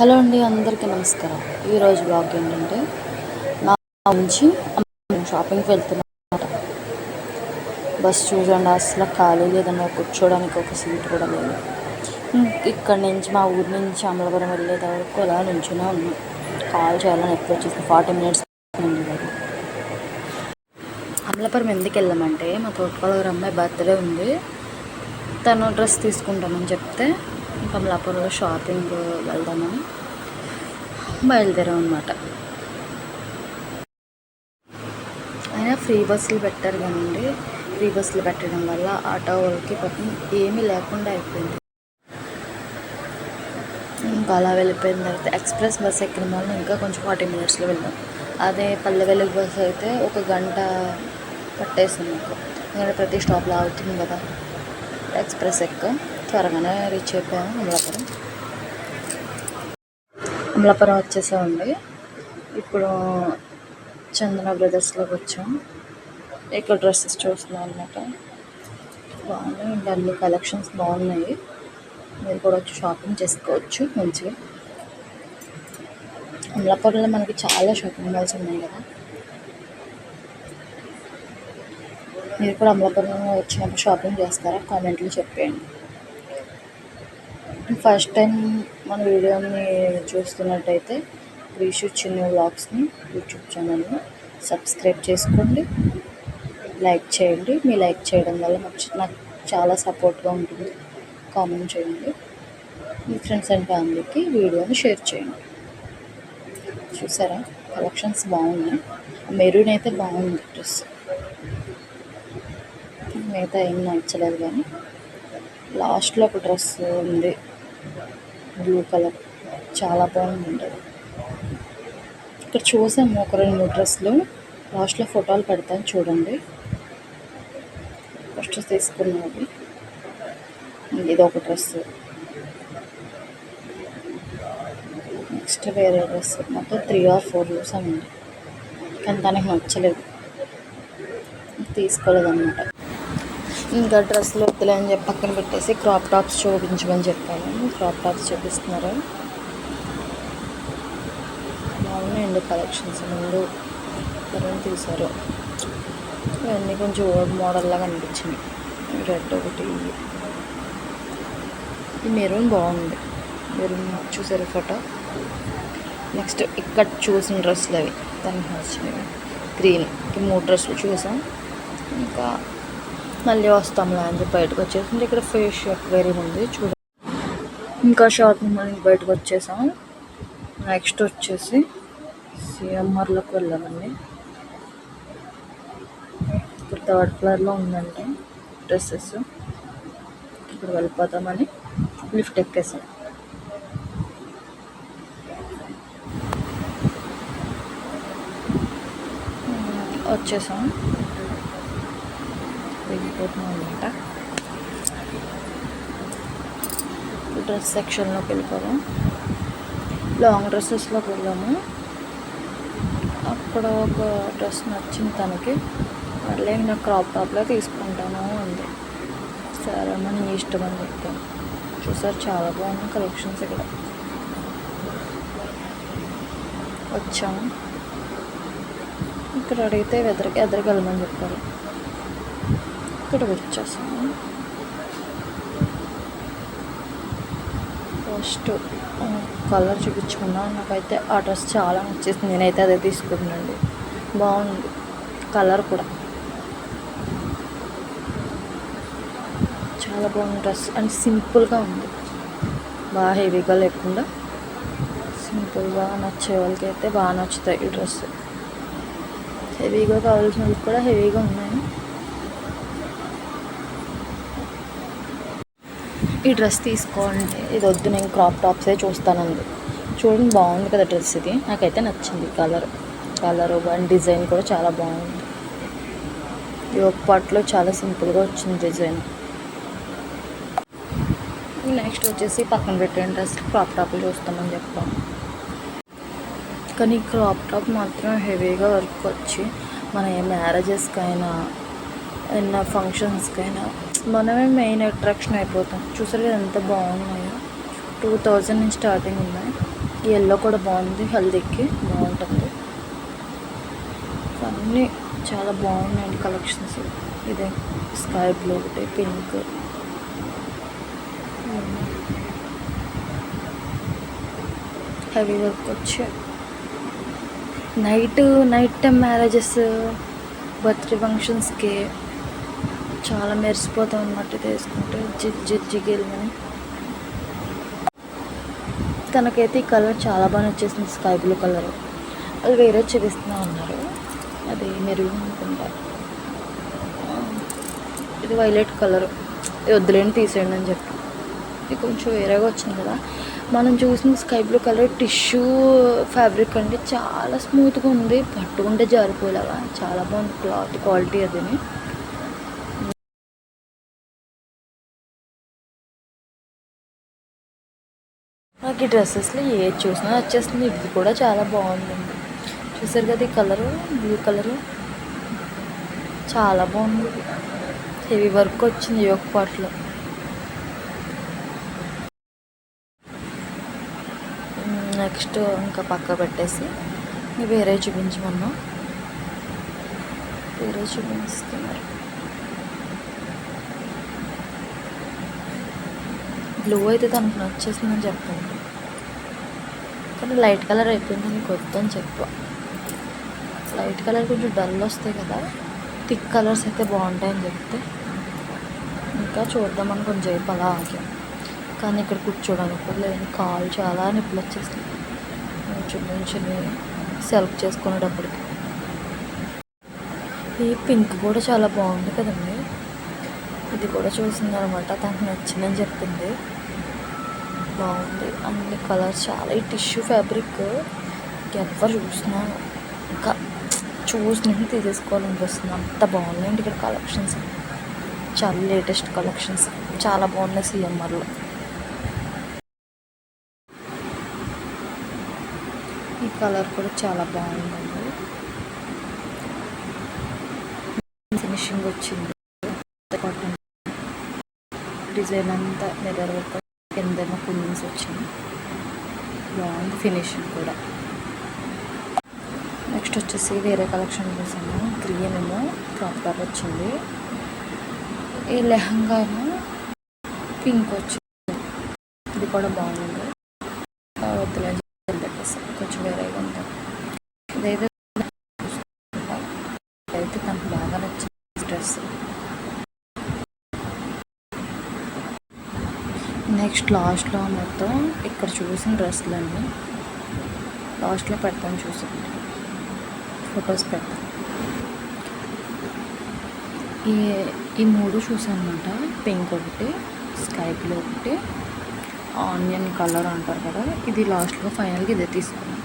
Hello అండి, అందరికీ నమస్కారం. ఈరోజు బ్లాగ్ ఏంటంటే నా నుంచి షాపింగ్కి వెళ్తున్నాను. బస్ చూడండి, అసలు ఖాళీ లేదన్నా, కూర్చోడానికి ఒక సీట్ కూడా లేదు. ఇక్కడ నుంచి మా ఊరి నుంచి అమలాపురం వెళ్ళేది వరకు అలా నుంచునే ఉన్నాం. కాల్ చేయాలని ఎప్పుడు వచ్చేసి 40 మినిట్స్ ఉంది కదా. అమలాపురం ఎందుకు వెళ్ళామంటే మా తోటపాలూరు అమ్మాయి బర్త్డే ఉంది, తను డ్రెస్ తీసుకుంటానని చెప్తే అమలాపురంలో షాపింగ్ వెళ్దామని బయలుదేరాం అన్నమాట. అయినా ఫ్రీ బస్సులు పెట్టారు కానండి, ఫ్రీ బస్సులు పెట్టడం వల్ల ఆటో వాళ్ళకి పాపం ఏమీ లేకుండా అయిపోయింది. ఇంకా అలా వెళ్ళిపోయిన తర్వాత ఎక్స్ప్రెస్ బస్ ఎక్కిన వల్ల ఇంకా కొంచెం 40 మినిట్స్లో వెళ్ళాం. అదే పల్లె వెలుగు బస్సు అయితే 1 గంట పట్టేసింది నాకు, ఎందుకంటే ప్రతి స్టాప్లో అవుతుంది కదా. ఎక్స్ప్రెస్ త్వరగానే రీచ్ అయిపోయాము అమలాపురం. అమలాపురం వచ్చేసామండి. ఇప్పుడు చందన బ్రదర్స్లోకి వచ్చాం. ఇక్కడ డ్రెస్సెస్ చూస్తున్నాం అనమాట. బాగున్నాయి, అన్ని కలెక్షన్స్ బాగున్నాయి. మీరు కూడా వచ్చి షాపింగ్ చేసుకోవచ్చు మంచిగా. అమలాపురంలో మనకి చాలా షాపింగ్ మాల్స్ ఉన్నాయి కదా. మీరు కూడా అమలాపురంలో వచ్చినప్పుడు షాపింగ్ చేస్తారా? కామెంట్లో చెప్పేయండి. ఫస్ట్ టైం మన వీడియోని చూస్తున్నట్టయితే రీషు చిన్ని వ్లాగ్స్ని యూట్యూబ్ ఛానల్ని సబ్స్క్రైబ్ చేసుకోండి, లైక్ చేయండి. మీ లైక్ చేయడం వల్ల నాకు చాలా సపోర్ట్గా ఉంటుంది. కామెంట్ చేయండి, మీ ఫ్రెండ్స్ అండ్ ఫ్యామిలీకి వీడియోని షేర్ చేయండి. చూసారా, కలెక్షన్స్ బాగున్నాయి. మెరూన్ అయితే బాగుంది డ్రెస్, మిగతా ఏం నచ్చలేదు కానీ లాస్ట్లో ఒక డ్రెస్ ఉంది బ్లూ కలర్, చాలా బాగుంది. ఇక్కడ చూసాము ఒక 2-3 డ్రెస్సులు, లాస్ట్లో ఫోటోలు పెడతాను చూడండి. ఫస్ట్ తీసుకున్నది ఇది ఒక డ్రెస్, నెక్స్ట్ వేరే డ్రెస్, మొత్తం 3 or 4 చూసామండి. కానీ తనకి నచ్చలేదు, తీసుకోలేదన్నమాట. ఇంకా డ్రెస్సులు వద్దులే అని చెప్పి పక్కన పెట్టేసి క్రాప్ టాప్స్ చూపించమని చెప్పాను. క్రాప్ టాప్స్ చూపిస్తున్నారు, బాగున్నాయండి కలెక్షన్స్. ముందు తీశారు, ఇవన్నీ కొంచెం ఓల్డ్ మోడల్ లాగా అనిపించింది. రెడ్ ఒకటి, ఈ మెరూన్ బాగుంది, మెరూన్ చూసారు ఫోటో. నెక్స్ట్ ఇక్కడ చూసిన డ్రెస్సులు అవి దానికి నచ్చినవి గ్రీన్. 3 డ్రెస్సులు చూసాం. ఇంకా మళ్ళీ వస్తాంలే అని చెప్పి బయటకు వచ్చేసింది. ఇక్కడ ఫేస్ అక్వేరియం ఉంది చూడండి. ఇంకా షాపింగ్ మాల్ బయటకు వచ్చేసాం. నెక్స్ట్ వచ్చేసి సిఎంఆర్లోకి వెళ్ళామండి. ఇప్పుడు 3rd ఫ్లోర్లో ఉందంటే డ్రెస్సెస్. ఇప్పుడు వెళ్ళిపోతామని లిఫ్ట్ ఎక్కేసాం. వచ్చేసాం, వెళ్ళిపోతున్నాం అనమాట. డ్రెస్ సెక్షన్లోకి వెళ్ళిపోదాం. లాంగ్ డ్రెస్సెస్లోకి వెళ్ళాము. అక్కడ ఒక డ్రెస్ నచ్చింది తనకి, మళ్ళీ నాకు క్రాప్ టాప్లో తీసుకుంటాను అంది. సరే అమ్మ, నీ ఇష్టం అని చెప్తాను. చూసారు, చాలా బాగుంది కలెక్షన్స్. ఇక్కడ వచ్చాము. ఇక్కడ అడిగితే ఎదరికి చెప్పారు. ఇక్కడ వచ్చేసాము. ఫస్ట్ కలర్ చూపించుకున్నా, నాకైతే ఆ డ్రెస్ చాలా నచ్చేసింది. నేనైతే అదే తీసుకున్నానండి, బాగుంది కలర్ కూడా, చాలా బాగుంది డ్రెస్. అండ్ సింపుల్గా ఉంది, బాగా హెవీగా లేకుండా సింపుల్గా నచ్చే వాళ్ళకి అయితే బాగా నచ్చుతాయి ఈ డ్రెస్. హెవీగా కావాల్సిన వాళ్ళకి కూడా హెవీగా ఉన్నాయి. ఈ డ్రెస్ తీసుకోండి, ఇది వద్దు నేను క్రాప్ టాప్సే చూస్తానండి. చూడండి, బాగుంది కదా డ్రెస్. ఇది నాకైతే నచ్చింది. కలర్ అండ్ డిజైన్ కూడా చాలా బాగుంది. ఈ ఒక పార్ట్లో చాలా సింపుల్గా వచ్చింది డిజైన్. నెక్స్ట్ వచ్చేసి పక్కన పెట్టిన డ్రెస్ క్రాప్ టాప్లు చూస్తామని చెప్తాను. కానీ క్రాప్ టాప్ మాత్రం హెవీగా వర్క్ వచ్చి మన ఏ మ్యారేజెస్కైనా ఏమైనా ఫంక్షన్స్కైనా మనమే మెయిన్ అట్రాక్షన్ అయిపోతాం. చూసారు ఎంత బాగున్నాయో. 2000 నుంచి స్టార్టింగ్ ఉన్నాయి. ఈ ఎల్లో కూడా బాగుంది, హల్దీకి బాగుంటుంది. అన్నీ చాలా బాగున్నాయండి కలెక్షన్స్. ఇదే స్కై బ్లూ ఒకటి, పింక్, హెవీ వర్క్ వచ్చి నైట్ టైం మ్యారేజెస్, బర్త్డే ఫంక్షన్స్కి చాలా మెరిసిపోతాం అన్నట్టు తీసుకుంటే జిగిల్మని. తనకైతే ఈ కలర్ చాలా బాగా నచ్చేసింది, స్కై బ్లూ కలర్. వాళ్ళు వేరే చూపిస్తూ ఉన్నారు, అది మెరూన్ అనుకుంటా. ఇది వైలెట్ కలర్, ఇది వద్దులేని తీసేయండి అని చెప్పి. ఇది కొంచెం వేరేగా వచ్చింది కదా. మనం చూసిన sky blue colour tissue fabric అండి, చాలా స్మూత్గా ఉంది, పట్టుకుంటే జారిపోయేలాగా చాలా బాగుంది క్లాత్ క్వాలిటీ. అదిని నాకు ఈ డ్రెస్సెస్లో ఏది చూసినా వచ్చేస్తుంది. ఇది కూడా చాలా బాగుందండి, చూసారు కదా ఈ కలరు, బ్లూ కలరు చాలా బాగుంది. హెవీ వర్క్ వచ్చింది యోక్ పార్ట్లో. నెక్స్ట్ ఇంకా పక్క పెట్టేసి వేరే చూపించమన్నా, వేరే చూపిస్తున్నారు. బ్లూ అయితే తనకు నచ్చేసిందని చెప్పండి, కానీ లైట్ కలర్ అయిపోయింది నీకు వద్దని చెప్పు. లైట్ కలర్ కొంచెం డల్ వస్తాయి కదా, థిక్ కలర్స్ అయితే బాగుంటాయని చెప్తే ఇంకా చూద్దామని కొంచెం సేపు అలా ఆగాం. కానీ ఇక్కడ కూర్చోడానికి కూడా లేదు, కాలు చాలా నొప్పులు వచ్చేసింది నుంచి సెలెక్ట్ చేసుకునేటప్పటికి. ఈ పింక్ కూడా చాలా బాగుంది కదండి, ఇది కూడా చూసింది అనమాట, తనకు నచ్చిందని చెప్పింది. బాగుంది, అన్ని కలర్స్ చాలా. ఈ టిష్యూ ఫ్యాబ్రిక్ ఎవరు చూసినా ఇంకా చూసి తీసేసుకోవాలనిపిస్తుంది, అంత బాగున్నాయండి ఇక్కడ కలెక్షన్స్. చాలా లేటెస్ట్ కలెక్షన్స్, చాలా బాగున్నాయి సిఎంఆర్లో. ఈ కలర్ కూడా చాలా బాగుందండి, ఫినిషింగ్ వచ్చింది. డిజైన్ అంతా మిర్రర్ వర్క్, కిందేమో కుమ్మీస్ వచ్చింది, బాగుంది ఫినిషింగ్ కూడా. నెక్స్ట్ వచ్చేసి వేరే కలెక్షన్ చూసాము, గ్రీన్ ఏమో ప్రాపర్ వచ్చింది. ఈ లెహంగా ఏమో పింక్ వచ్చింది, ఇది కూడా బాగుంది. కొంచెం వేరేగా ఉంది. ఇదైతే తనకు బాగా నచ్చింది డ్రెస్. నెక్స్ట్ లాస్ట్లో మొత్తం ఇక్కడ చూసిన డ్రెస్సులన్నీ లాస్ట్లో పెడతాను, చూసండి ఫొటోస్ పెడతాను. ఈ మూడు చూసాను అనమాట, పింక్ ఒకటి, స్కై బ్లూ ఒకటి, ఆనియన్ కలర్ అంటారు కదా, ఇది లాస్ట్లో ఫైనల్గా ఇదే తీసుకున్నాను.